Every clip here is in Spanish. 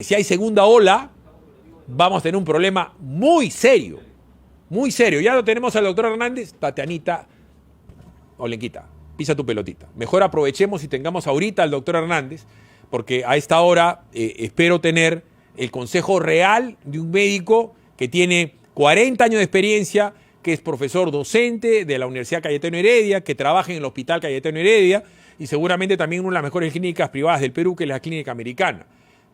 Si hay segunda ola, vamos a tener un problema muy serio, muy serio. Ya lo tenemos al doctor Hernández. Tatianita, Olenquita, pisa tu pelotita. Mejor aprovechemos y tengamos ahorita al doctor Hernández, porque a esta hora espero tener el consejo real de un médico que tiene 40 años de experiencia, que es profesor docente de la Universidad Cayetano Heredia, que trabaja en el Hospital Cayetano Heredia y seguramente también una de las mejores clínicas privadas del Perú, que es la Clínica Americana.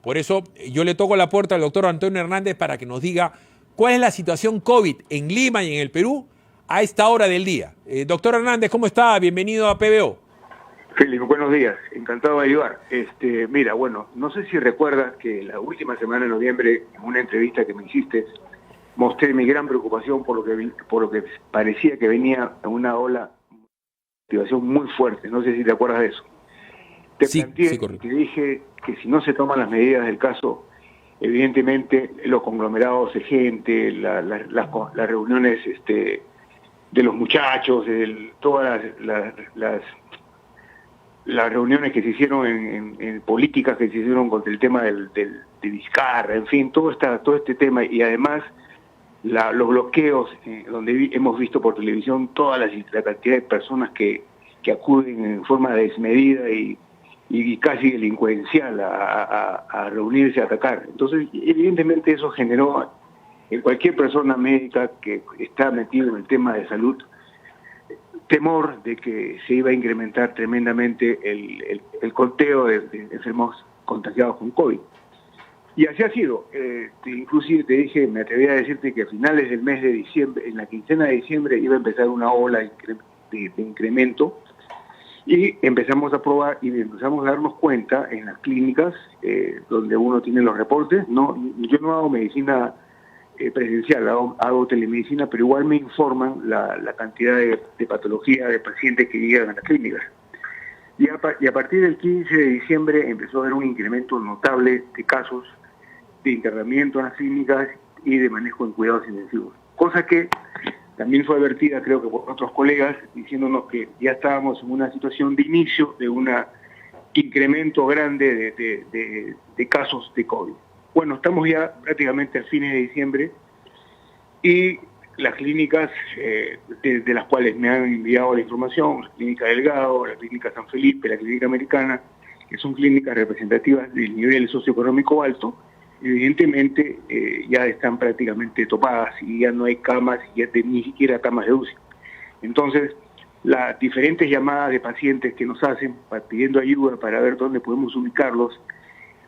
Por eso yo le toco la puerta al doctor Antonio Hernández para que nos diga cuál es la situación COVID en Lima y en el Perú a esta hora del día. Doctor Hernández, ¿cómo está? Bienvenido a PBO. Felipe, buenos días. Encantado de ayudar. Mira, bueno, no sé si recuerdas que la última semana de noviembre, en una entrevista que me hiciste, mostré mi gran preocupación por lo que parecía que venía una ola de activación muy fuerte. No sé si te acuerdas de eso. Te planteé, te dije que si no se toman las medidas del caso, evidentemente los conglomerados de gente, las reuniones de los muchachos, todas las reuniones que se hicieron en políticas que se hicieron contra el tema de Vizcarra, en fin, todo este tema, y además los bloqueos donde hemos visto por televisión toda la cantidad de personas que acuden en forma desmedida y casi delincuencial a reunirse, a atacar. Entonces, evidentemente eso generó en cualquier persona médica que está metido en el tema de salud temor de que se iba a incrementar tremendamente el conteo de enfermos contagiados con COVID. Y así ha sido. Inclusive te dije, me atreví a decirte que a finales del mes de diciembre, en la quincena de diciembre, iba a empezar una ola de incremento. Y empezamos a probar y empezamos a darnos cuenta en las clínicas donde uno tiene los reportes. Yo no hago medicina presencial, hago telemedicina, pero igual me informan la cantidad de patología de pacientes que llegan a las clínicas. Y a partir del 15 de diciembre empezó a haber un incremento notable de casos de internamiento en las clínicas y de manejo en cuidados intensivos. Cosa que también fue advertida, creo que por otros colegas, diciéndonos que ya estábamos en una situación de inicio de un incremento grande de casos de COVID. Bueno, estamos ya prácticamente a fines de diciembre y las clínicas de las cuales me han enviado la información, la Clínica Delgado, la Clínica San Felipe, la Clínica Americana, que son clínicas representativas del nivel socioeconómico alto, evidentemente ya están prácticamente topadas y ya no hay camas, ni siquiera camas de UCI. Entonces, las diferentes llamadas de pacientes que nos hacen pidiendo ayuda para ver dónde podemos ubicarlos,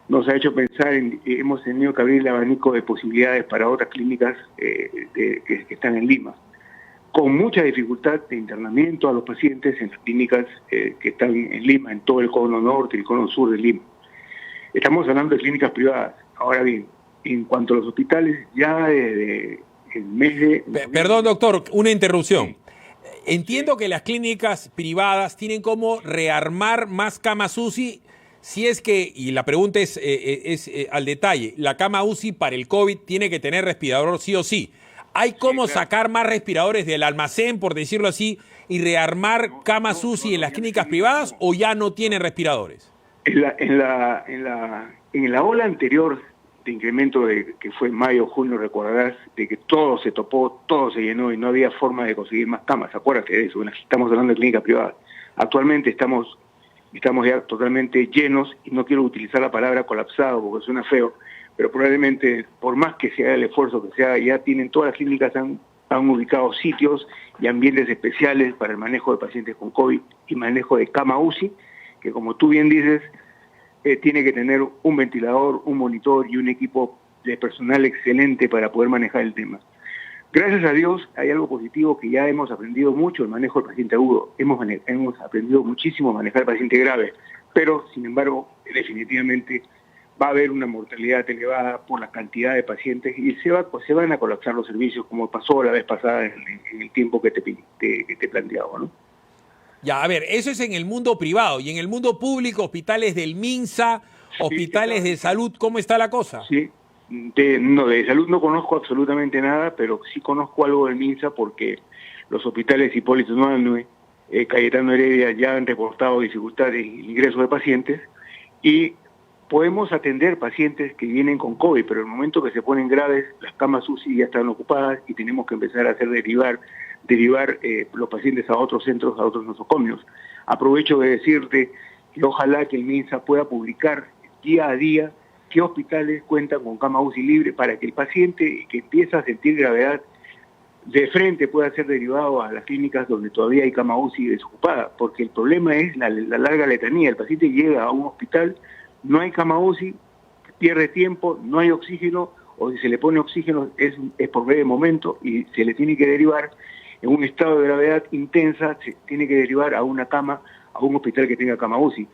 nos ha hecho pensar hemos tenido que abrir el abanico de posibilidades para otras clínicas que están en Lima, con mucha dificultad de internamiento a los pacientes en las clínicas que están en Lima, en todo el cono norte y el cono sur de Lima. Estamos hablando de clínicas privadas. Ahora bien, en cuanto a los hospitales, ya desde el mes de... Perdón, doctor, una interrupción. Entiendo que las clínicas privadas tienen como rearmar más camas UCI, si es que, y la pregunta es al detalle, la cama UCI para el COVID tiene que tener respirador sí o sí. ¿Hay cómo sacar más respiradores del almacén, por decirlo así, y rearmar camas UCI en las clínicas privadas, o ya no tienen respiradores? En la ola anterior de incremento que fue en mayo, junio, recordarás, de que todo se topó, todo se llenó y no había forma de conseguir más camas. Acuérdate de eso, estamos hablando de clínicas privadas. Actualmente estamos ya totalmente llenos, y no quiero utilizar la palabra colapsado porque suena feo, pero probablemente, por más que se haga el esfuerzo que se haga, ya tienen todas las clínicas han ubicado sitios y ambientes especiales para el manejo de pacientes con COVID y manejo de cama UCI, que como tú bien dices, tiene que tener un ventilador, un monitor y un equipo de personal excelente para poder manejar el tema. Gracias a Dios hay algo positivo, que ya hemos aprendido mucho el manejo del paciente agudo, hemos aprendido muchísimo a manejar el paciente grave, pero sin embargo definitivamente va a haber una mortalidad elevada por la cantidad de pacientes y se van a colapsar los servicios, como pasó la vez pasada en el tiempo que te planteaba, ¿no? Ya, a ver, eso es en el mundo privado. Y en el mundo público, hospitales del MINSA, hospitales de salud, ¿cómo está la cosa? Sí, de salud no conozco absolutamente nada, pero sí conozco algo del MINSA porque los hospitales Hipólito Unanue, Cayetano Heredia ya han reportado dificultades en el ingreso de pacientes y podemos atender pacientes que vienen con COVID, pero en el momento que se ponen graves, las camas UCI ya están ocupadas y tenemos que empezar a hacer derivar los pacientes a otros centros, a otros nosocomios. Aprovecho de decirte que ojalá que el MINSA pueda publicar día a día qué hospitales cuentan con cama UCI libre para que el paciente que empieza a sentir gravedad de frente pueda ser derivado a las clínicas donde todavía hay cama UCI desocupada, porque el problema es la larga letanía. El paciente llega a un hospital, no hay cama UCI, pierde tiempo, no hay oxígeno, o si se le pone oxígeno es por breve momento y se le tiene que derivar en un estado de gravedad intensa, se tiene que derivar a una cama, a un hospital que tenga cama UCI.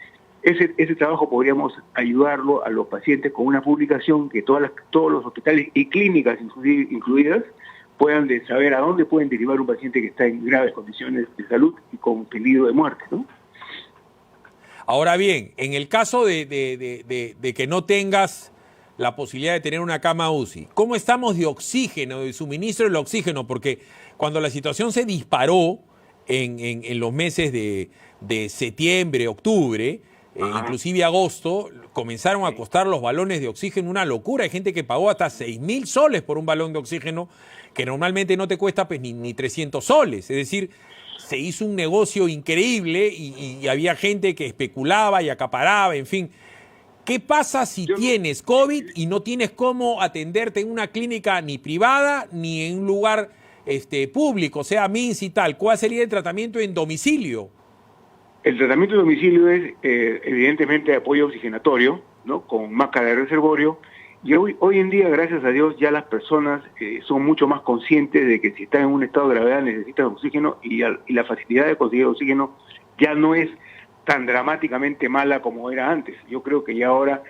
Ese trabajo podríamos ayudarlo a los pacientes con una publicación que todos los hospitales y clínicas incluidas puedan saber a dónde pueden derivar un paciente que está en graves condiciones de salud y con peligro de muerte, ¿no? Ahora bien, en el caso de que no tengas la posibilidad de tener una cama UCI, ¿cómo estamos de oxígeno, de suministro del oxígeno? Porque cuando la situación se disparó en los meses de septiembre, octubre, inclusive agosto, comenzaron a costar los balones de oxígeno una locura. Hay gente que pagó hasta 6.000 soles por un balón de oxígeno, que normalmente no te cuesta pues, ni 300 soles. Es decir, se hizo un negocio increíble y había gente que especulaba y acaparaba, en fin. ¿Qué pasa si tienes COVID y no tienes cómo atenderte en una clínica ni privada ni en un lugar público, sea MINS y tal? ¿Cuál sería el tratamiento en domicilio? El tratamiento de domicilio es evidentemente apoyo oxigenatorio, ¿no? Con máscara de reservorio. Y hoy en día, gracias a Dios, ya las personas son mucho más conscientes de que si están en un estado de gravedad necesitan oxígeno y la facilidad de conseguir oxígeno ya no es tan dramáticamente mala como era antes. Yo creo que ya ahora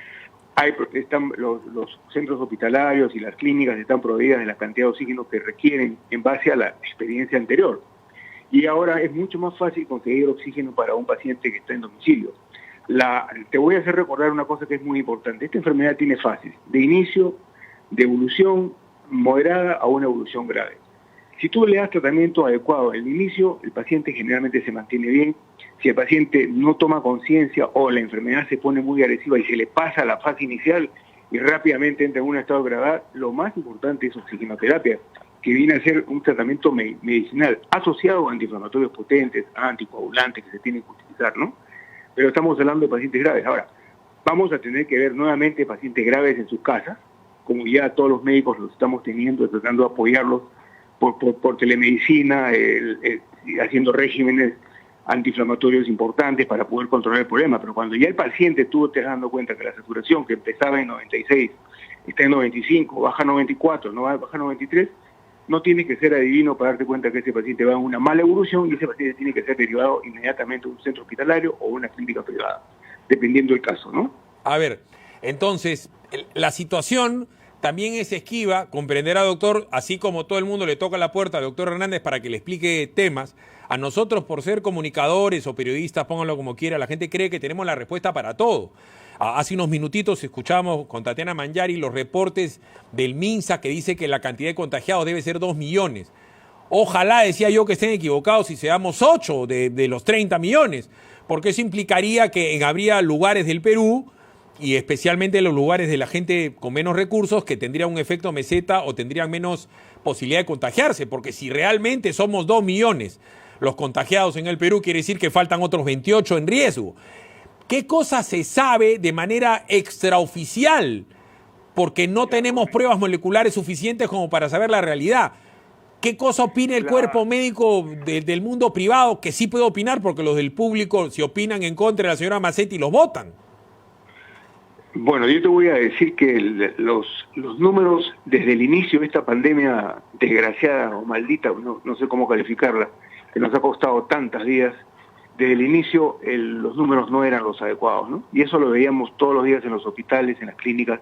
están los centros hospitalarios y las clínicas están proveídas de la cantidad de oxígeno que requieren en base a la experiencia anterior. Y ahora es mucho más fácil conseguir oxígeno para un paciente que está en domicilio. Te voy a hacer recordar una cosa que es muy importante. Esta enfermedad tiene fases, de inicio, de evolución moderada a una evolución grave. Si tú le das tratamiento adecuado al inicio, el paciente generalmente se mantiene bien. Si el paciente no toma conciencia o la enfermedad se pone muy agresiva y se le pasa la fase inicial y rápidamente entra en un estado de gravedad, lo más importante es oxigenoterapia, que viene a ser un tratamiento medicinal asociado a antiinflamatorios potentes, a anticoagulantes que se tienen que utilizar, ¿no? Pero estamos hablando de pacientes graves. Ahora, vamos a tener que ver nuevamente pacientes graves en sus casas, como ya todos los médicos los estamos teniendo, tratando de apoyarlos por telemedicina, haciendo regímenes antiinflamatorios importantes para poder controlar el problema. Pero cuando ya el paciente te das dando cuenta que la saturación que empezaba en 96 está en 95, baja a 94, no baja a 93, no tienes que ser adivino para darte cuenta que ese paciente va en una mala evolución y ese paciente tiene que ser derivado inmediatamente a un centro hospitalario o una clínica privada, dependiendo del caso, ¿no? A ver, entonces, la situación también es esquiva, comprenderá, doctor, así como todo el mundo le toca la puerta al doctor Hernández para que le explique temas. A nosotros, por ser comunicadores o periodistas, pónganlo como quiera, la gente cree que tenemos la respuesta para todo. Hace unos minutitos escuchamos con Tatiana Mangiari los reportes del MINSA que dice que la cantidad de contagiados debe ser 2 millones. Ojalá, decía yo, que estén equivocados y seamos 8 de los 30 millones, porque eso implicaría que habría lugares del Perú, y especialmente los lugares de la gente con menos recursos, que tendrían un efecto meseta o tendrían menos posibilidad de contagiarse, porque si realmente somos 2 millones los contagiados en el Perú, quiere decir que faltan otros 28 en riesgo. ¿Qué cosa se sabe de manera extraoficial? Porque no tenemos pruebas moleculares suficientes como para saber la realidad. ¿Qué cosa opina el cuerpo médico del mundo privado? Que sí puede opinar, porque los del público, si opinan en contra de la señora Mazzetti, los votan. Bueno, yo te voy a decir que los números desde el inicio de esta pandemia desgraciada o maldita, no sé cómo calificarla, que nos ha costado tantas vidas, desde el inicio los números no eran los adecuados, ¿no? Y eso lo veíamos todos los días en los hospitales, en las clínicas,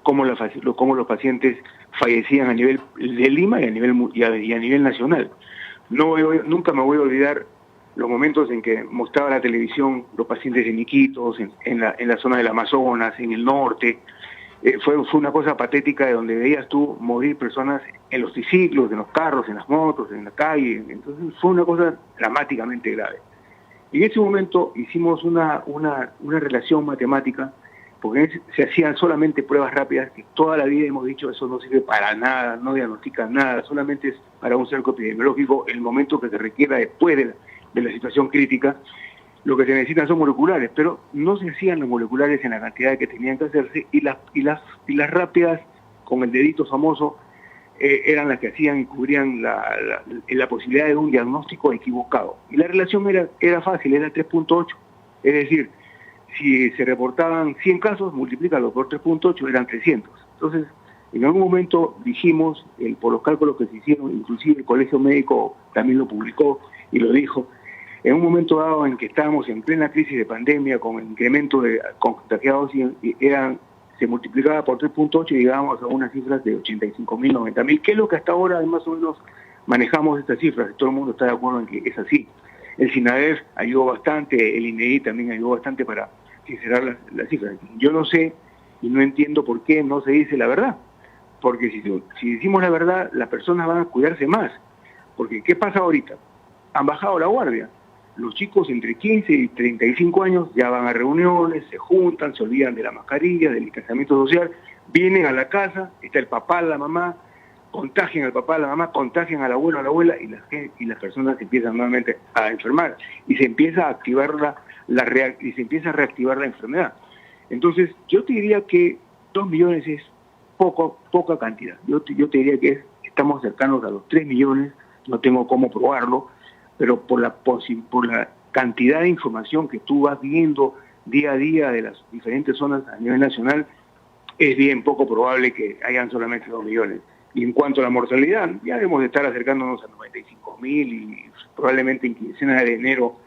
cómo los pacientes fallecían a nivel de Lima y a nivel nacional. Nunca me voy a olvidar los momentos en que mostraba la televisión los pacientes en Iquitos, en la zona del Amazonas, en el norte. Fue una cosa patética de donde veías tú morir personas en los triciclos, en los carros, en las motos, en la calle. Entonces fue una cosa dramáticamente grave. Y en ese momento hicimos una relación matemática porque se hacían solamente pruebas rápidas, que toda la vida hemos dicho eso no sirve para nada, no diagnostica nada, solamente es para un cerco epidemiológico el momento que se requiera después de la situación crítica. Lo que se necesitan son moleculares, pero no se hacían los moleculares en la cantidad que tenían que hacerse, y las rápidas, con el dedito famoso, eran las que hacían y cubrían la posibilidad de un diagnóstico equivocado. Y la relación era fácil, era 3.8. Es decir, si se reportaban 100 casos, multiplícalo por 3.8, eran 300. Entonces, en algún momento dijimos, por los cálculos que se hicieron, inclusive el Colegio Médico también lo publicó y lo dijo, en un momento dado en que estábamos en plena crisis de pandemia, con el incremento de contagiados, se multiplicaba por 3.8 y llegábamos a unas cifras de 85.000, 90.000, que es lo que hasta ahora más o menos manejamos estas cifras, todo el mundo está de acuerdo en que es así. El SINADEF ayudó bastante, el INEI también ayudó bastante para sincerar las cifras. Yo no sé y no entiendo por qué no se dice la verdad, porque si decimos la verdad, las personas van a cuidarse más, porque ¿qué pasa ahorita? Han bajado la guardia. Los chicos entre 15 y 35 años ya van a reuniones, se juntan, se olvidan de la mascarilla, del distanciamiento social, vienen a la casa, está el papá, la mamá, contagian al papá, a la mamá, contagian al abuelo, a la abuela, y las personas se empiezan nuevamente a enfermar y se empieza a activar y se empieza a reactivar la enfermedad. Entonces, yo te diría que 2 millones es poca cantidad. Yo te diría que estamos cercanos a los 3 millones, no tengo cómo probarlo, pero por la cantidad de información que tú vas viendo día a día de las diferentes zonas a nivel nacional, es bien poco probable que hayan solamente 2 millones. Y en cuanto a la mortalidad, ya debemos de estar acercándonos a 95.000 y probablemente en quincena de enero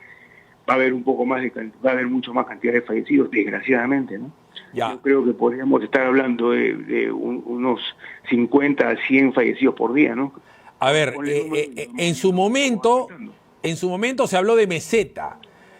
va a haber mucho más cantidad de fallecidos, desgraciadamente, ¿no? Ya. Yo creo que podríamos estar hablando de unos 50 a 100 fallecidos por día, ¿no? A ver, en su momento se habló de meseta.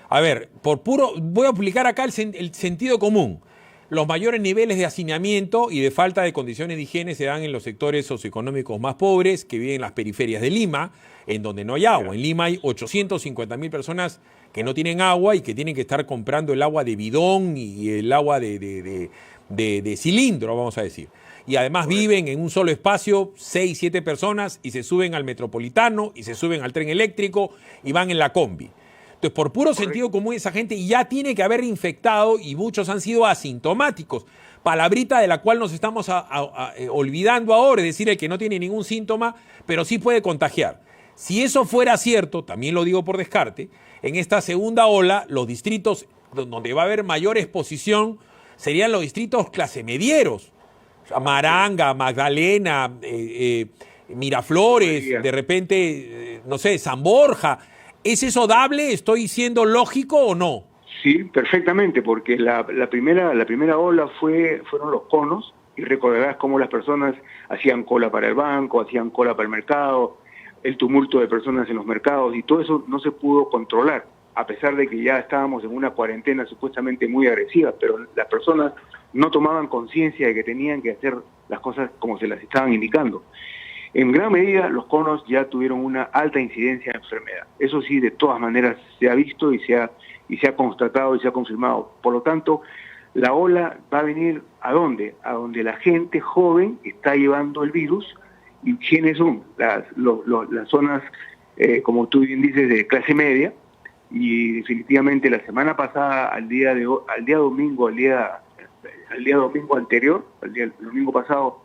A ver, voy a aplicar acá el sentido común. Los mayores niveles de hacinamiento y de falta de condiciones de higiene se dan en los sectores socioeconómicos más pobres, que viven en las periferias de Lima, en donde no hay agua. En Lima hay 850.000 personas que no tienen agua y que tienen que estar comprando el agua de bidón y el agua de cilindro, vamos a decir. Y además viven en un solo espacio 6, 7 personas y se suben al metropolitano y se suben al tren eléctrico y van en la combi. Entonces, por puro sentido común, esa gente ya tiene que haber infectado y muchos han sido asintomáticos. Palabrita de la cual nos estamos olvidando ahora, es decir, el que no tiene ningún síntoma, pero sí puede contagiar. Si eso fuera cierto, también lo digo por descarte, en esta segunda ola, los distritos donde va a haber mayor exposición serían los distritos clase medieros. Maranga, Magdalena, Miraflores, de repente, no sé, San Borja. ¿Es eso dable? ¿Estoy siendo lógico o no? Sí, perfectamente, porque la primera ola fueron los conos, y recordarás cómo las personas hacían cola para el banco, hacían cola para el mercado, el tumulto de personas en los mercados, y todo eso no se pudo controlar, a pesar de que ya estábamos en una cuarentena supuestamente muy agresiva, pero las personas no tomaban conciencia de que tenían que hacer las cosas como se las estaban indicando. En gran medida, los conos ya tuvieron una alta incidencia de enfermedad. Eso sí, de todas maneras, se ha visto y se ha constatado y se ha confirmado. Por lo tanto, la ola va a venir ¿a dónde? A donde la gente joven está llevando el virus. ¿Y quiénes son? Las zonas, como tú bien dices, de clase media. Y definitivamente la semana pasada, al día domingo anterior, el domingo pasado,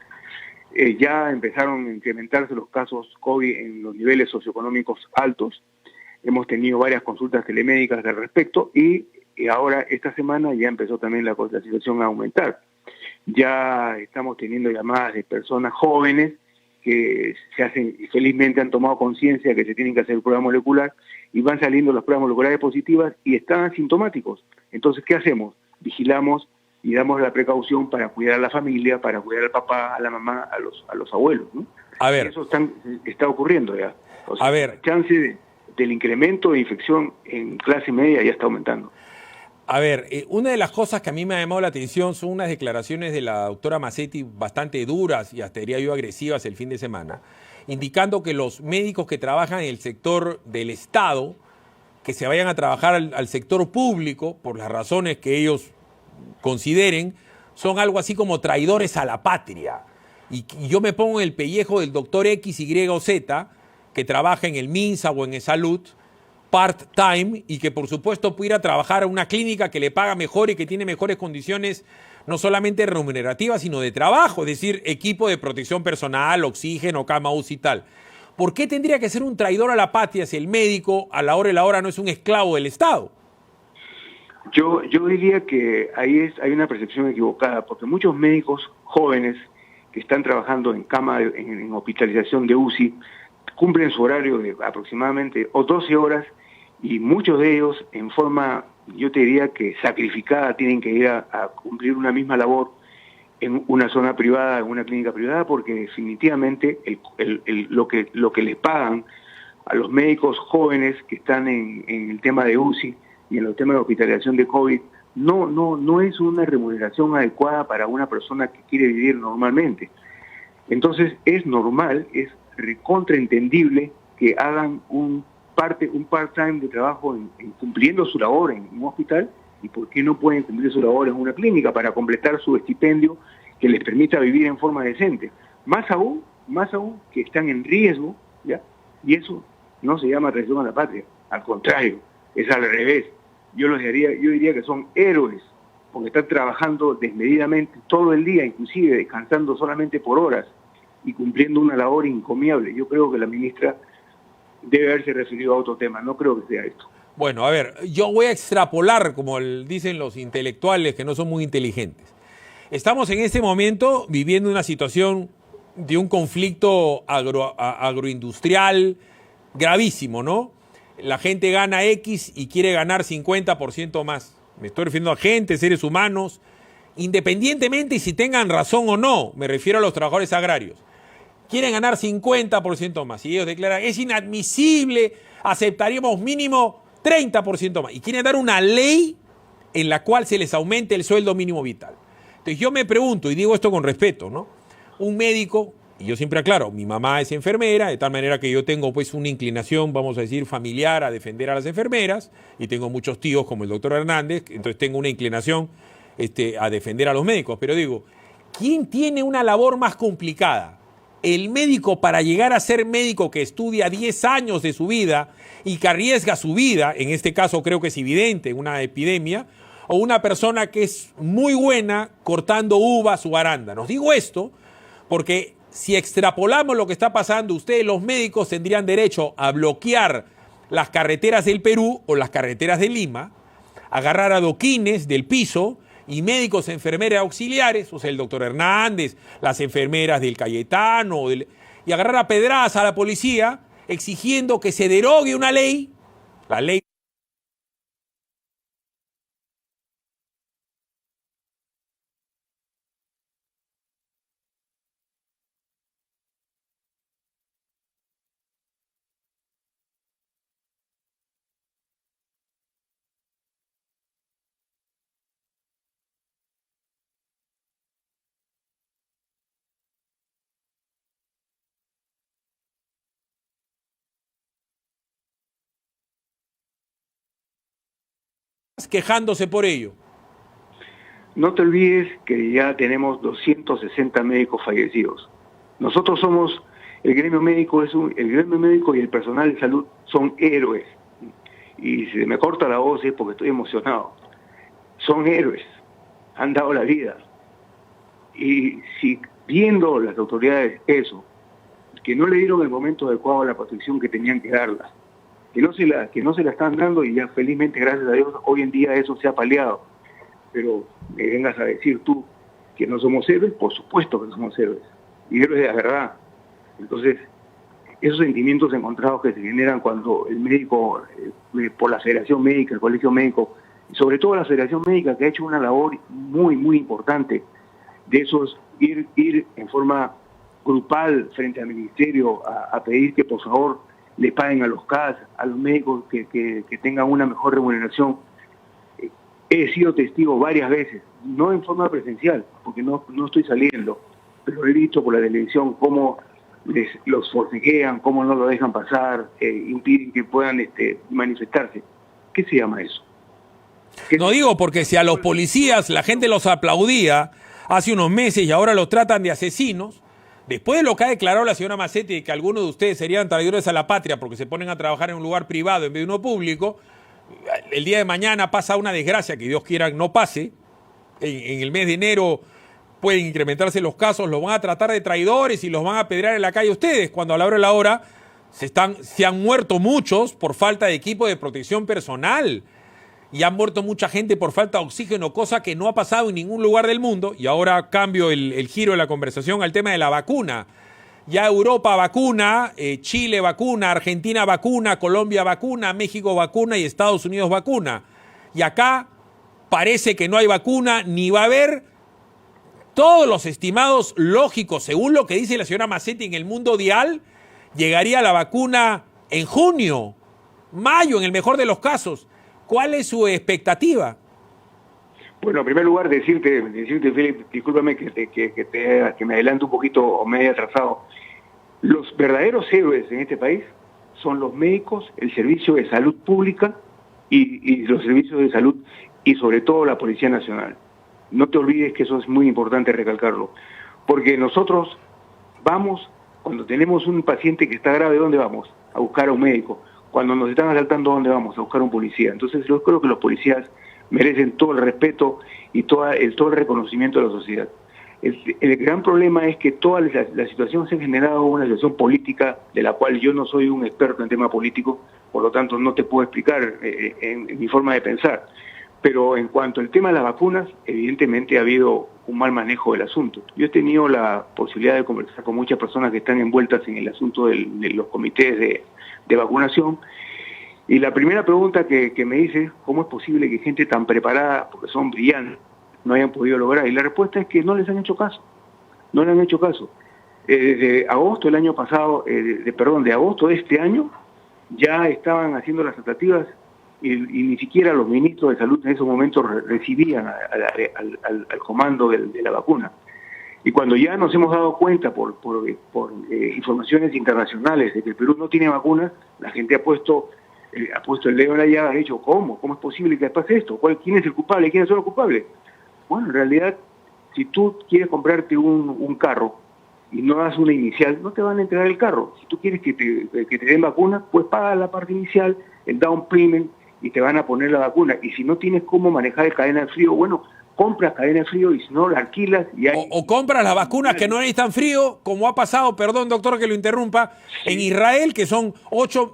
ya empezaron a incrementarse los casos COVID en los niveles socioeconómicos altos. Hemos tenido varias consultas telemédicas al respecto y ahora esta semana ya empezó también la situación a aumentar. Ya estamos teniendo llamadas de personas jóvenes que felizmente han tomado conciencia que se tienen que hacer prueba molecular y van saliendo las pruebas moleculares positivas y están asintomáticos. Entonces, ¿qué hacemos? Vigilamos y damos la precaución para cuidar a la familia, para cuidar al papá, a la mamá, a los abuelos, ¿no? A ver. Eso está ocurriendo ya. O sea, a ver. La chance del incremento de infección en clase media ya está aumentando. A ver, una de las cosas que a mí me ha llamado la atención son unas declaraciones de la doctora Mazzetti bastante duras y hasta diría yo agresivas el fin de semana, indicando que los médicos que trabajan en el sector del Estado, que se vayan a trabajar al sector público, por las razones que ellos consideren, son algo así como traidores a la patria. Y yo me pongo en el pellejo del doctor X, Y o Z, que trabaja en el MINSA o en el Salud, part-time, y que por supuesto puede ir a trabajar a una clínica que le paga mejor y que tiene mejores condiciones, no solamente remunerativas, sino de trabajo, es decir, equipo de protección personal, oxígeno, cama UCI y tal. ¿Por qué tendría que ser un traidor a la patria si el médico a la hora y la hora no es un esclavo del Estado? Yo diría que hay una percepción equivocada, porque muchos médicos jóvenes que están trabajando en cama, en hospitalización de UCI, cumplen su horario de aproximadamente 12 horas y muchos de ellos en forma, yo te diría que sacrificada, tienen que ir a cumplir una misma labor en una zona privada, en una clínica privada, porque definitivamente lo que les pagan a los médicos jóvenes que están en el tema de UCI y en los temas de hospitalización de COVID no es una remuneración adecuada para una persona que quiere vivir normalmente. Entonces es normal, es recontraentendible que hagan un part-time de trabajo en cumpliendo su labor en un hospital, y por qué no pueden cumplir su labor en una clínica para completar su estipendio que les permita vivir en forma decente. Más aún que están en riesgo, ¿ya? Y eso no se llama traición a la patria, al contrario, es al revés. Yo diría que son héroes, porque están trabajando desmedidamente todo el día, inclusive descansando solamente por horas y cumpliendo una labor encomiable. Yo creo que la ministra debe haberse referido a otro tema, no creo que sea esto. Bueno, a ver, yo voy a extrapolar, como dicen los intelectuales que no son muy inteligentes. Estamos en este momento viviendo una situación de un conflicto agroindustrial gravísimo, ¿no? La gente gana X y quiere ganar 50% más. Me estoy refiriendo a gente, seres humanos, independientemente y si tengan razón o no, me refiero a los trabajadores agrarios. Quieren ganar 50% más y ellos declaran, es inadmisible, aceptaríamos mínimo 30% más. Y quieren dar una ley en la cual se les aumente el sueldo mínimo vital. Entonces yo me pregunto, y digo esto con respeto, ¿no? Un médico, y yo siempre aclaro, mi mamá es enfermera, de tal manera que yo tengo pues una inclinación, vamos a decir, familiar a defender a las enfermeras, y tengo muchos tíos como el doctor Hernández, entonces tengo una inclinación a defender a los médicos. Pero digo, ¿quién tiene una labor más complicada? El médico, para llegar a ser médico, que estudia 10 años de su vida y que arriesga su vida, en este caso creo que es evidente, en una epidemia, o una persona que es muy buena cortando uvas o arándanos. Digo esto porque si extrapolamos lo que está pasando, ustedes los médicos tendrían derecho a bloquear las carreteras del Perú o las carreteras de Lima, agarrar adoquines del piso y médicos, enfermeras auxiliares, o sea, el doctor Hernández, las enfermeras del Cayetano, y agarrar a pedradas a la policía exigiendo que se derogue una ley, la ley quejándose por ello. No te olvides que ya tenemos 260 médicos fallecidos. Nosotros somos, el gremio médico el gremio médico y el personal de salud son héroes. Y si me corta la voz es porque estoy emocionado. Son héroes, han dado la vida. Y si viendo las autoridades eso, que no le dieron el momento adecuado a la protección que tenían que darla, que no se la están dando, y ya felizmente, gracias a Dios, hoy en día eso se ha paliado. Pero me vengas a decir tú que no somos héroes, por supuesto que no somos héroes, y héroes de la verdad. Entonces, esos sentimientos encontrados que se generan cuando el médico, por la Federación Médica, el Colegio Médico, y sobre todo la Federación Médica, que ha hecho una labor muy, muy importante, de esos ir en forma grupal frente al Ministerio a pedir que por favor le paguen a los CAS, a los médicos que tengan una mejor remuneración. He sido testigo varias veces, no en forma presencial, porque no estoy saliendo, pero he visto por la televisión cómo los forcejean, cómo no lo dejan pasar, impiden que puedan manifestarse. ¿Qué se llama eso? No digo porque si a los policías la gente los aplaudía hace unos meses y ahora los tratan de asesinos, después de lo que ha declarado la señora Mazzetti, de que algunos de ustedes serían traidores a la patria porque se ponen a trabajar en un lugar privado en vez de uno público, el día de mañana pasa una desgracia que Dios quiera no pase, en el mes de enero pueden incrementarse los casos, los van a tratar de traidores y los van a apedrear en la calle ustedes, cuando a la hora de la hora se han muerto muchos por falta de equipo de protección personal y han muerto mucha gente por falta de oxígeno, cosa que no ha pasado en ningún lugar del mundo. Y ahora cambio el giro de la conversación al tema de la vacuna. Ya Europa vacuna, Chile vacuna, Argentina vacuna, Colombia vacuna, México vacuna y Estados Unidos vacuna. Y acá parece que no hay vacuna ni va a haber. Todos los estimados lógicos, según lo que dice la señora Mazzetti en el Mundo Dial, llegaría la vacuna en junio, mayo, en el mejor de los casos. ¿Cuál es su expectativa? Bueno, en primer lugar, decirte Felipe, discúlpame que me adelanto un poquito o me haya atrasado. Los verdaderos héroes en este país son los médicos, el servicio de salud pública y los servicios de salud y sobre todo la Policía Nacional. No te olvides que eso es muy importante recalcarlo, porque nosotros vamos, cuando tenemos un paciente que está grave, ¿dónde vamos? A buscar a un médico. Cuando nos están asaltando, ¿dónde vamos? A buscar a un policía. Entonces yo creo que los policías merecen todo el respeto y todo el reconocimiento de la sociedad. El gran problema es que toda la situación se ha generado una situación política de la cual yo no soy un experto en tema político, por lo tanto no te puedo explicar en mi forma de pensar. Pero en cuanto al tema de las vacunas, evidentemente ha habido un mal manejo del asunto. Yo he tenido la posibilidad de conversar con muchas personas que están envueltas en el asunto de los comités de vacunación, y la primera pregunta que me dice, ¿cómo es posible que gente tan preparada, porque son brillantes, no hayan podido lograr? Y la respuesta es que no les han hecho caso, no les han hecho caso. Desde agosto del año pasado, de agosto de este año, ya estaban haciendo las tratativas y ni siquiera los ministros de salud en esos momentos recibían al comando de la vacuna. Y cuando ya nos hemos dado cuenta por informaciones internacionales de que el Perú no tiene vacunas, la gente ha puesto el dedo en la llaga, ha dicho, ¿cómo? ¿Cómo es posible que pase esto? ¿Quién es el culpable? ¿Quiénes son los culpables? Bueno, en realidad, si tú quieres comprarte un carro y no das una inicial, no te van a entregar el carro. Si tú quieres que te den vacunas, pues paga la parte inicial, el down payment, y te van a poner la vacuna. Y si no tienes cómo manejar cadena de frío, bueno, compras cadena de frío y si no la alquilas. Y hay... o compras las vacunas que no necesitan frío, como ha pasado, perdón doctor que lo interrumpa, sí, en Israel, que son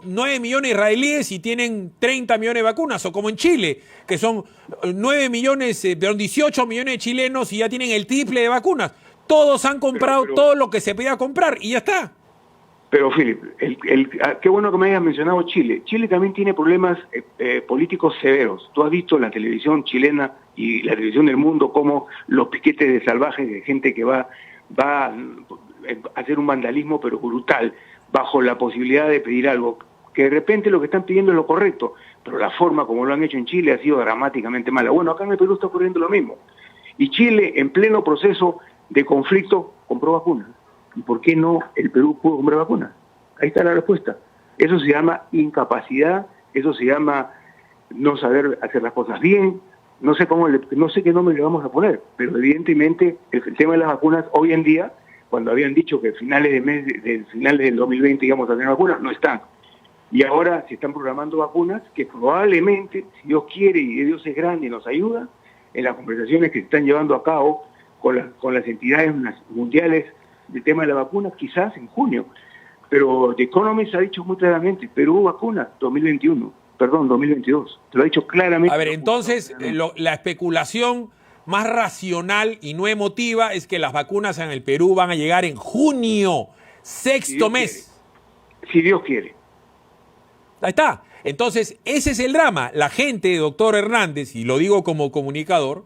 9 millones de israelíes y tienen 30 millones de vacunas, o como en Chile, que son 18 millones de chilenos y ya tienen el triple de vacunas. Todos han comprado todo lo que se podía comprar y ya está. Pero, Philip, qué bueno que me hayas mencionado Chile. Chile también tiene problemas políticos severos. Tú has visto en la televisión chilena y la televisión del mundo cómo los piquetes de salvajes, de gente que va a hacer un vandalismo, pero brutal, bajo la posibilidad de pedir algo, que de repente lo que están pidiendo es lo correcto, pero la forma como lo han hecho en Chile ha sido dramáticamente mala. Bueno, acá en el Perú está ocurriendo lo mismo. Y Chile, en pleno proceso de conflicto, compró vacunas. ¿Y por qué no el Perú pudo comprar vacunas? Ahí está la respuesta. Eso se llama incapacidad, eso se llama no saber hacer las cosas bien, no sé qué nombre le vamos a poner, pero evidentemente el tema de las vacunas hoy en día, cuando habían dicho que finales del 2020 íbamos a tener vacunas, no están. Y ahora se están programando vacunas que probablemente, si Dios quiere y Dios es grande y nos ayuda, en las conversaciones que se están llevando a cabo con las entidades mundiales del tema de la vacuna, quizás en junio. Pero The Economist ha dicho muy claramente, Perú vacuna 2022. Te lo ha dicho claramente. A ver, entonces, la especulación más racional y no emotiva es que las vacunas en el Perú van a llegar en junio, sexto mes. Si Dios quiere. Ahí está. Entonces, ese es el drama. La gente, doctor Hernández, y lo digo como comunicador,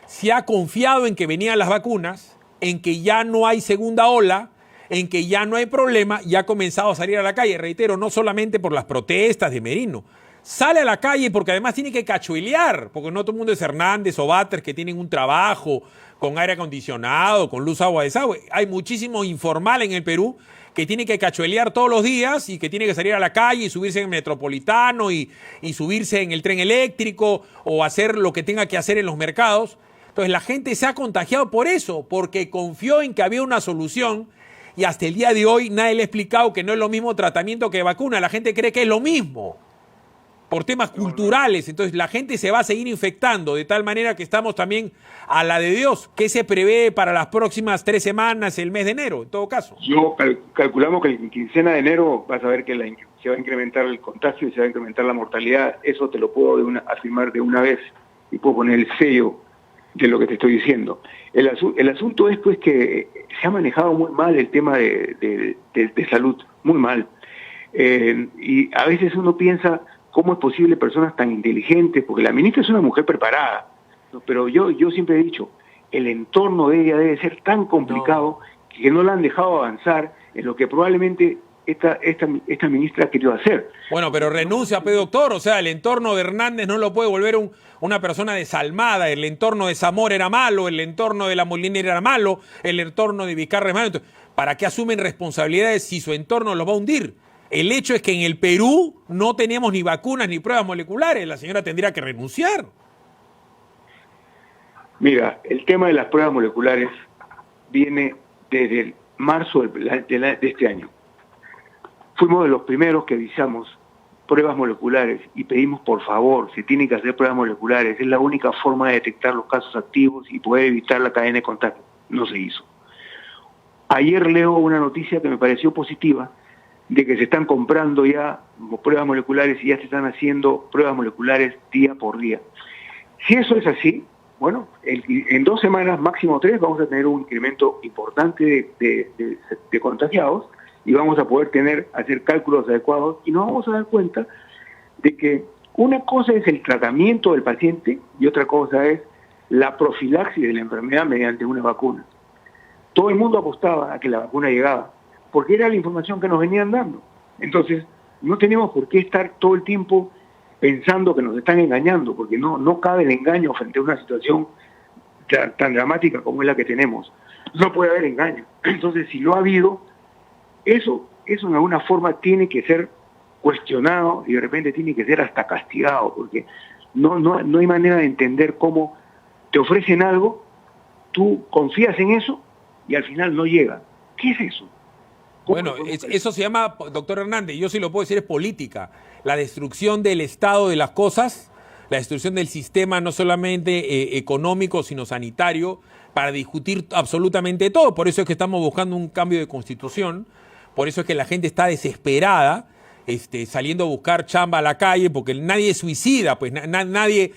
se ha confiado en que venían las vacunas, en que ya no hay segunda ola, en que ya no hay problema, y ha comenzado a salir a la calle. Reitero, no solamente por las protestas de Merino, sale a la calle porque además tiene que cachuelear, porque no todo el mundo es Hernández o Batres que tienen un trabajo con aire acondicionado, con luz, agua, desagüe. Hay muchísimo informal en el Perú que tiene que cachuelear todos los días y que tiene que salir a la calle y subirse en el metropolitano y subirse en el tren eléctrico o hacer lo que tenga que hacer en los mercados. Entonces la gente se ha contagiado por eso, porque confió en que había una solución y hasta el día de hoy nadie le ha explicado que no es lo mismo tratamiento que vacuna. La gente cree que es lo mismo por temas culturales. Entonces la gente se va a seguir infectando de tal manera que estamos también a la de Dios. ¿Qué se prevé para las próximas 3 semanas, el mes de enero, en todo caso? Calculamos que en quincena de enero vas a ver que se va a incrementar el contagio y se va a incrementar la mortalidad. Eso te lo puedo afirmar de una vez y puedo poner el sello de lo que te estoy diciendo. El asunto es pues que se ha manejado muy mal el tema de salud, muy mal. Y a veces uno piensa cómo es posible personas tan inteligentes, porque la ministra es una mujer preparada, ¿no? Pero yo siempre he dicho, el entorno de ella debe ser tan complicado que no la han dejado avanzar en lo que probablemente esta ministra ha querido hacer. Bueno, pero renuncia, doctor. O sea, el entorno de Hernández no lo puede volver una persona desalmada. El entorno de Zamora era malo, el entorno de la Molinera era malo, el entorno de Vizcarra es malo. Entonces, ¿para qué asumen responsabilidades si su entorno los va a hundir? El hecho es que en el Perú no tenemos ni vacunas ni pruebas moleculares. La señora tendría que renunciar. Mira, el tema de las pruebas moleculares viene desde el marzo de este año. Fuimos de los primeros que avisamos pruebas moleculares y pedimos, por favor, se tienen que hacer pruebas moleculares. Es la única forma de detectar los casos activos y poder evitar la cadena de contagio. No se hizo. Ayer leo una noticia que me pareció positiva, de que se están comprando ya pruebas moleculares y ya se están haciendo pruebas moleculares día por día. Si eso es así, bueno, en 2 semanas, máximo 3, vamos a tener un incremento importante de contagiados y vamos a poder hacer cálculos adecuados y nos vamos a dar cuenta de que una cosa es el tratamiento del paciente y otra cosa es la profilaxis de la enfermedad mediante una vacuna. Todo el mundo apostaba a que la vacuna llegaba, porque era la información que nos venían dando. Entonces, no tenemos por qué estar todo el tiempo pensando que nos están engañando, porque no cabe el engaño frente a una situación tan dramática como es la que tenemos. No puede haber engaño. Entonces, si lo ha habido, eso en alguna forma tiene que ser cuestionado y de repente tiene que ser hasta castigado, porque no hay manera de entender cómo te ofrecen algo, tú confías en eso y al final no llega. ¿Qué es eso? Bueno, eso se llama, doctor Hernández, yo sí lo puedo decir, es política. La destrucción del estado de las cosas, la destrucción del sistema no solamente económico, sino sanitario, para discutir absolutamente todo. Por eso es que estamos buscando un cambio de constitución, por eso es que la gente está desesperada, saliendo a buscar chamba a la calle, porque nadie es suicida, pues nadie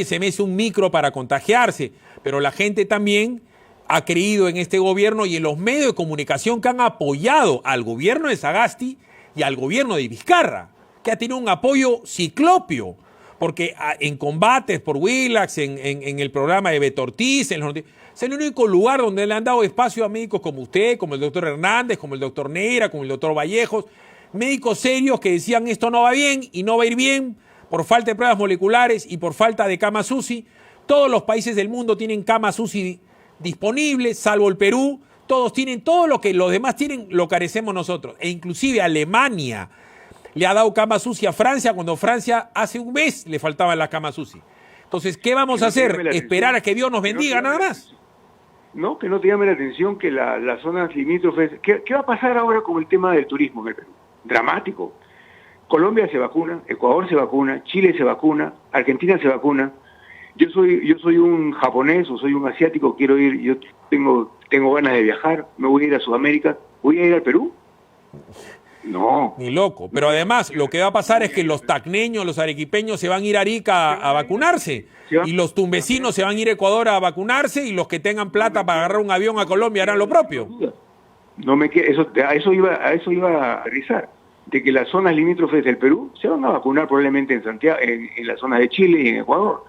se mece un micro para contagiarse, pero la gente también ha creído en este gobierno y en los medios de comunicación que han apoyado al gobierno de Sagasti y al gobierno de Vizcarra, que ha tenido un apoyo ciclopio, porque en combates por Willax, en el programa de Beto Ortiz, es el único lugar donde le han dado espacio a médicos como usted, como el doctor Hernández, como el doctor Neira, como el doctor Vallejos, médicos serios que decían esto no va bien y no va a ir bien por falta de pruebas moleculares y por falta de camas UCI. Todos los países del mundo tienen camas UCI disponibles, salvo el Perú. Todos tienen todo lo que los demás tienen, lo carecemos nosotros. E inclusive Alemania le ha dado camas UCI a Francia cuando Francia hace un mes le faltaban las camas UCI. Entonces, ¿qué vamos a hacer? ¿Esperar a que Dios nos bendiga nada más? No, que no te llame la atención que las zonas limítrofes... ¿Qué va a pasar ahora con el tema del turismo en el Perú? Dramático. Colombia se vacuna, Ecuador se vacuna, Chile se vacuna, Argentina se vacuna. Yo soy un japonés o soy un asiático, quiero ir, yo tengo ganas de viajar, me voy a ir a Sudamérica, ¿voy a ir al Perú? No. Ni loco. Pero además, lo que va a pasar es que los tacneños, los arequipeños se van a ir a Arica a vacunarse. Y los tumbesinos se van a ir a Ecuador a vacunarse y los que tengan plata para agarrar un avión a Colombia harán lo propio. A eso iba a rizar, de que las zonas limítrofes del Perú se van a vacunar probablemente en Santiago, en las zonas de Chile y en Ecuador.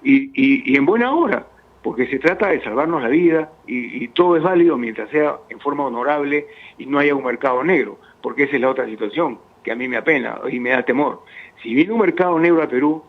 Y en buena hora, porque se trata de salvarnos la vida y todo es válido mientras sea en forma honorable y no haya un mercado negro, porque esa es la otra situación. que a mí me apena y me da temor. Si viene un mercado negro a Perú,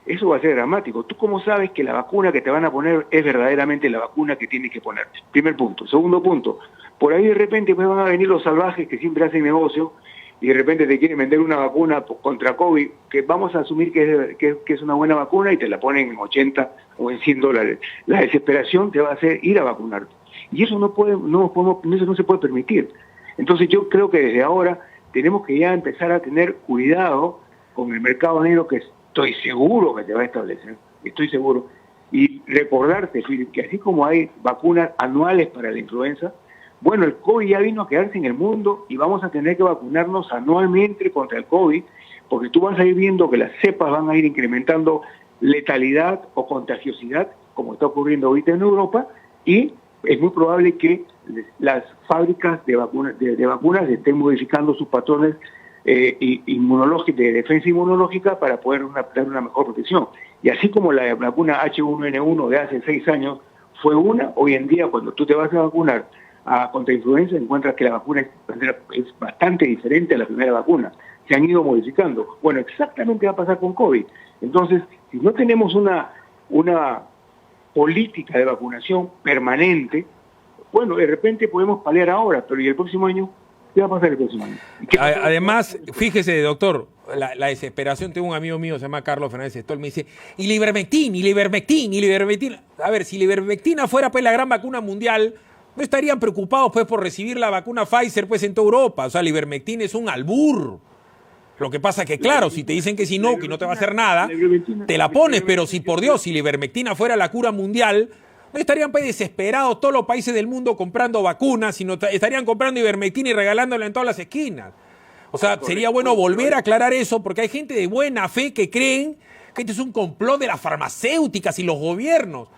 eso va a ser dramático. ¿Tú cómo sabes que la vacuna que te van a poner es verdaderamente la vacuna que tienes que ponerte? Primer punto. Segundo punto, por ahí de repente pues van a venir los salvajes que siempre hacen negocio y de repente te quieren vender una vacuna contra COVID, que vamos a asumir que es una buena vacuna y te la ponen en 80 o en $100. La desesperación te va a hacer ir a vacunarte. Y eso eso no se puede permitir. Entonces yo creo que desde ahora tenemos que ya empezar a tener cuidado con el mercado negro, que estoy seguro que se va a establecer, estoy seguro. Y recordarte, Philip, que así como hay vacunas anuales para la influenza, bueno, el COVID ya vino a quedarse en el mundo y vamos a tener que vacunarnos anualmente contra el COVID, porque tú vas a ir viendo que las cepas van a ir incrementando letalidad o contagiosidad, como está ocurriendo ahorita en Europa, y es muy probable que las fábricas de vacunas estén modificando sus patrones inmunológicos, de defensa inmunológica, para poder dar una mejor protección. Y así como la vacuna H1N1 de hace 6 años fue hoy en día cuando tú te vas a vacunar contra influenza, encuentras que la vacuna es bastante diferente a la primera vacuna. Se han ido modificando. Bueno, exactamente va a pasar con COVID. Entonces, si no tenemos una política de vacunación permanente, bueno, de repente podemos paliar ahora, pero ¿y el próximo año? ¿Qué va a pasar el próximo año? Además, fíjese, doctor, la desesperación. Tengo un amigo mío, se llama Carlos Fernández Stoll, me dice, y la ivermectina. A ver, si la ivermectina fuera pues la gran vacuna mundial, no estarían preocupados pues por recibir la vacuna Pfizer pues en toda Europa. O sea, la ivermectina es un albur. Lo que pasa es que, claro, si te dicen que si no, que no te va a hacer nada, te la pones, pero si por Dios, si la ivermectina fuera la cura mundial, no estarían pues desesperados todos los países del mundo comprando vacunas, sino estarían comprando ivermectina y regalándola en todas las esquinas. O sea, sería bueno volver a aclarar eso, porque hay gente de buena fe que creen que este es un complot de las farmacéuticas y los gobiernos.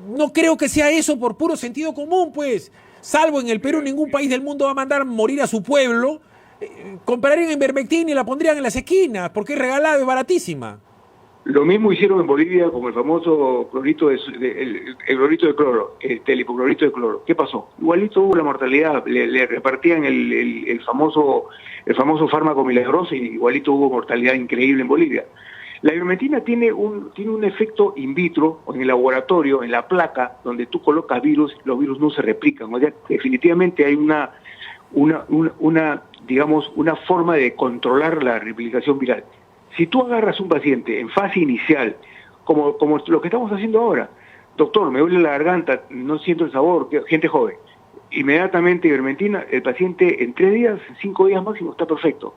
No creo que sea eso por puro sentido común, pues. Salvo en el Perú, ningún país del mundo va a mandar morir a su pueblo. Comprarían ivermectina y la pondrían en las esquinas, porque es regalada, es baratísima. Lo mismo hicieron en Bolivia con el famoso clorito el clorito de cloro, el hipoclorito de cloro. ¿Qué pasó? Igualito hubo la mortalidad, le repartían el famoso fármaco milagroso y igualito hubo mortalidad increíble en Bolivia. La ivermectina tiene un efecto in vitro, o en el laboratorio, en la placa, donde tú colocas virus, los virus no se replican. O sea, definitivamente hay digamos, una forma de controlar la replicación viral. Si tú agarras un paciente en fase inicial, como lo que estamos haciendo ahora, doctor, me duele la garganta, no siento el sabor, gente joven, inmediatamente ivermectina, el paciente en 3 días, 5 días máximo está perfecto.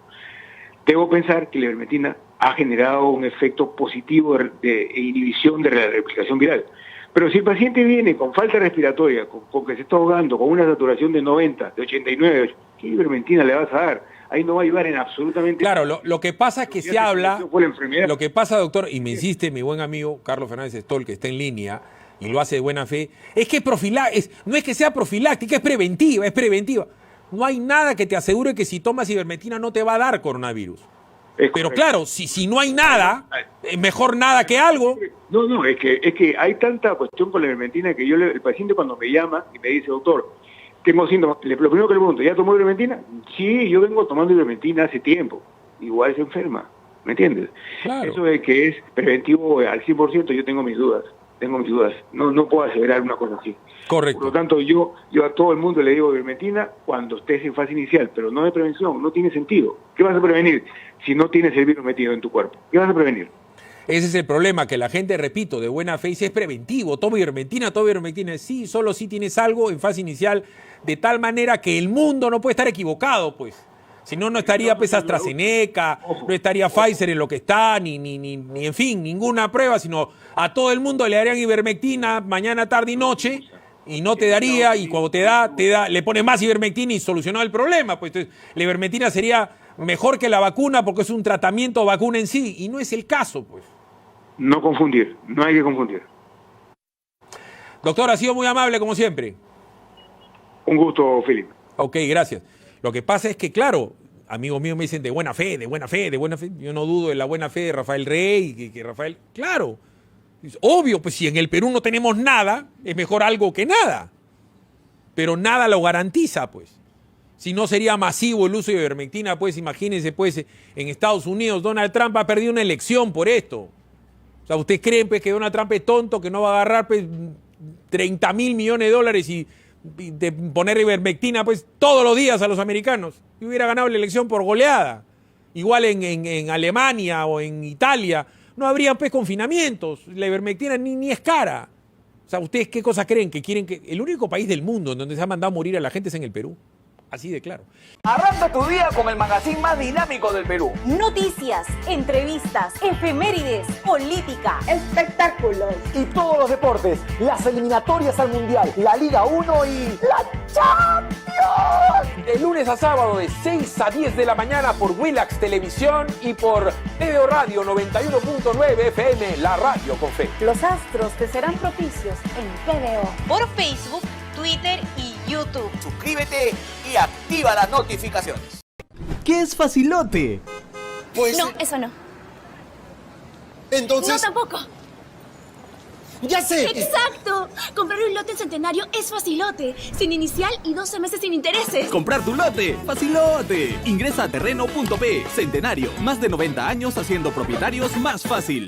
Debo pensar que la ivermectina ha generado un efecto positivo de inhibición de la replicación viral. Pero si el paciente viene con falta respiratoria, con que se está ahogando, con una saturación de 90, de 89, ¿qué ivermectina le vas a dar? Ahí no va a ayudar en absolutamente... Claro, lo que pasa es que se habla... Lo que pasa, doctor, y me insiste mi buen amigo Carlos Fernández Stoll, que está en línea, y lo hace de buena fe, es que no es que sea profiláctica, es preventiva. No hay nada que te asegure que si tomas ivermectina no te va a dar coronavirus. Pero claro, si no hay nada, es mejor nada que algo. No, es que hay tanta cuestión con la ivermectina que el paciente cuando me llama y me dice, doctor, tengo síntomas, lo primero que le pregunto, ¿ya tomó ivermectina? Sí, yo vengo tomando ivermectina hace tiempo. Igual se enferma, ¿me entiendes? Claro. Eso de que es preventivo al 100%, yo tengo mis dudas. No puedo aseverar una cosa así. Correcto. Por lo tanto, yo a todo el mundo le digo ivermectina cuando estés en fase inicial, pero no de prevención, no tiene sentido. ¿Qué vas a prevenir si no tienes el virus metido en tu cuerpo? ¿Qué vas a prevenir? Ese es el problema, que la gente, repito, de buena fe dice es preventivo, toma ivermectina. Sí, solo si tienes algo en fase inicial, de tal manera que el mundo no puede estar equivocado, pues. Si no, no estaría pues AstraZeneca, no estaría Pfizer en lo que está, ni en fin, ninguna prueba, sino a todo el mundo le darían ivermectina mañana, tarde y noche, y no te daría, y cuando te da, le pones más ivermectina y solucionó el problema. Pues entonces, la ivermectina sería mejor que la vacuna porque es un tratamiento vacuna en sí, y no es el caso, pues. No confundir, no hay que confundir. Doctor, ha sido muy amable como siempre. Un gusto, Felipe. Ok, gracias. Lo que pasa es que, claro, amigos míos me dicen de buena fe. Yo no dudo de la buena fe de Rafael Rey, que Rafael... Claro, es obvio, pues si en el Perú no tenemos nada, es mejor algo que nada. Pero nada lo garantiza, pues. Si no sería masivo el uso de ivermectina, pues imagínense, pues en Estados Unidos Donald Trump ha perdido una elección por esto. O sea, ¿ustedes creen pues, que Donald Trump es tonto, que no va a agarrar pues, 30 mil millones de dólares y de poner ivermectina pues, todos los días a los americanos? Y hubiera ganado la elección por goleada. Igual en Alemania o en Italia no habría pues, confinamientos. La ivermectina ni es cara. O sea, ¿ustedes qué cosas creen? Que quieren que el único país del mundo en donde se ha mandado a morir a la gente es en el Perú. Así de claro. Arranca tu día con el magazine más dinámico del Perú. Noticias, entrevistas, efemérides, política, espectáculos y todos los deportes, las eliminatorias al Mundial, la Liga 1 y la Champions. De lunes a sábado de 6 a 10 de la mañana por Willax Televisión y por TVO Radio 91.9 FM, la radio con fe. Los astros te serán propicios en TVO. Por Facebook, Twitter y YouTube. Suscríbete y activa las notificaciones. ¿Qué es facilote? Pues, No, eso no. Entonces... No, tampoco. ¡Ya sé! ¡Exacto! Comprar un lote en Centenario es facilote. Sin inicial y 12 meses sin intereses. ¡Comprar tu lote! ¡Facilote! Ingresa a terreno.p. Centenario. Más de 90 años haciendo propietarios más fácil.